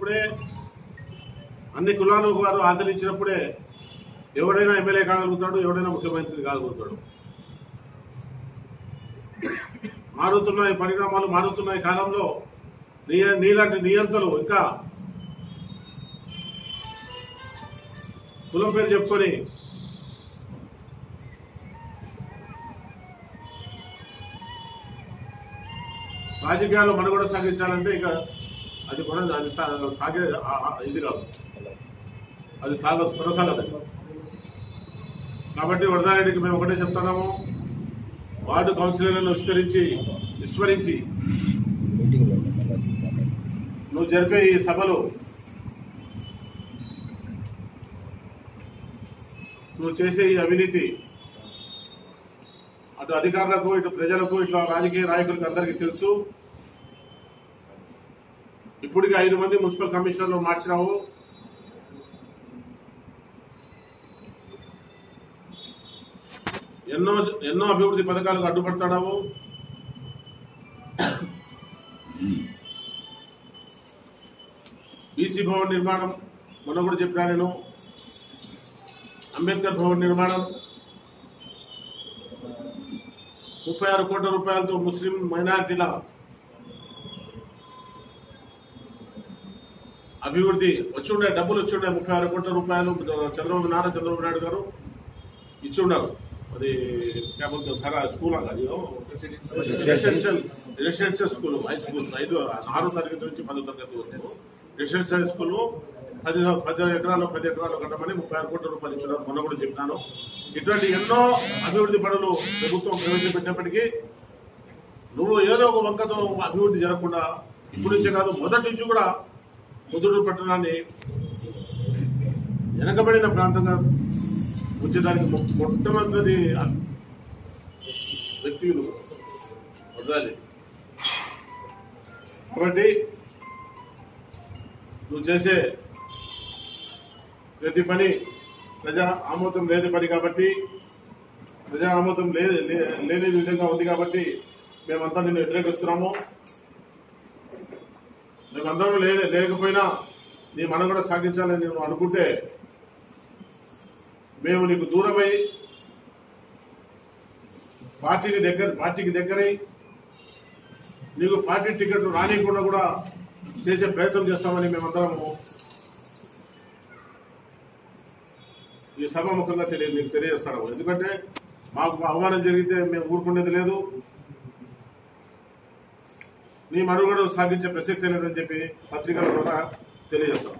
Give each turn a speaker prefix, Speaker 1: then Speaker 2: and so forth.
Speaker 1: ఆదరించినప్పుడే, అన్ని కులాల వారు ఆదరించినప్పుడే ఎవడైనా ఎమ్మెల్యే కాగలుగుతాడు, ఎవడైనా ముఖ్యమంత్రి కాగలుగుతాడు. మారుతున్నాయి పరిణామాలు, మారుతున్నాయి కాలంలో నీలాంటి నియంతలు ఇంకా కులం పేరు చెప్పుకొని రాజకీయాల్లో మనుగడ సాగించాలంటే ఇక అది సాగే ఇది కాదు, అది కొనసాగదు. కాబట్టి వరదారెడ్డికి మేము ఒకటే చెప్తున్నాము, వార్డు కౌన్సిలర్లను విస్మరించి నువ్వు జరిపే ఈ సభలు, నువ్వు చేసే ఈ అవినీతి అటు అధికారులకు, ఇటు ప్రజలకు, ఇట్లా రాజకీయ నాయకులకు అందరికీ తెలుసు. ఇప్పటికి 5 మంది మున్సిపల్ కమిషనర్లు మార్చినావు. ఎన్నో అభివృద్ధి పథకాలకు అడ్డుపడుతున్నావు. బీసీ భవన్ నిర్మాణం మొన్న కూడా చెప్పినా నేను, అంబేద్కర్ భవన్ నిర్మాణం 36 కోట్ల రూపాయలతో ముస్లిం మైనారిటీల అభివృద్ధి డబ్బులు వచ్చి ఉండే 36 కోట్ల రూపాయలు చంద్రబాబు నాయుడు గారు ఇచ్చి ఉన్నారు. అది స్కూల్ అది రెసిడెన్షియల్ స్కూల్, హై స్కూల్ 6వ తరగతి నుంచి 10వ తరగతి వరకు రెసిడెన్షియల్ స్కూల్ 10 ఎకరాలు కట్టమని 36 కోట్ల రూపాయలు ఇచ్చున్నారు. మొన్న కూడా చెప్పినాను. ఇటువంటి ఎన్నో అభివృద్ధి పనులు ప్రభుత్వం ప్రవేశపెట్టినప్పటికీ నువ్వు ఏదో ఒక వంకతో అభివృద్ధి జరగకుండా ఇప్పుడు నుంచే కాదు, మొదటి నుంచి కూడా ముదురు పట్టణాన్ని వెనకబడిన ప్రాంతంగా ఉంచడానికి మొట్టమొదటి వ్యక్తులు వదలాలి. కాబట్టి నువ్వు చేసే ప్రతి పని ప్రజా ఆమోదం లేని పని కాబట్టి, ప్రజా ఆమోదం లేని విధంగా ఉంది కాబట్టి మేమంతా నిన్ను వ్యతిరేకిస్తున్నాము. మేమందరం లేకపోయినా నీ మనుగడ సాగించాలని నువ్వు అనుకుంటే మేము నీకు దూరమై పార్టీకి దగ్గరై నీకు పార్టీ టికెట్ రానియకుండా కూడా చేసే ప్రయత్నం చేస్తామని మేమందరము ఈ సభాముఖంగా మీకు తెలియజేస్తాము. ఎందుకంటే మాకు అవమానం జరిగితే మేము ఊరుకునేది లేదు, నీ మనుగడ సాగించే ప్రసక్తే లేదని చెప్పి పత్రికల ద్వారా తెలియజేస్తాం.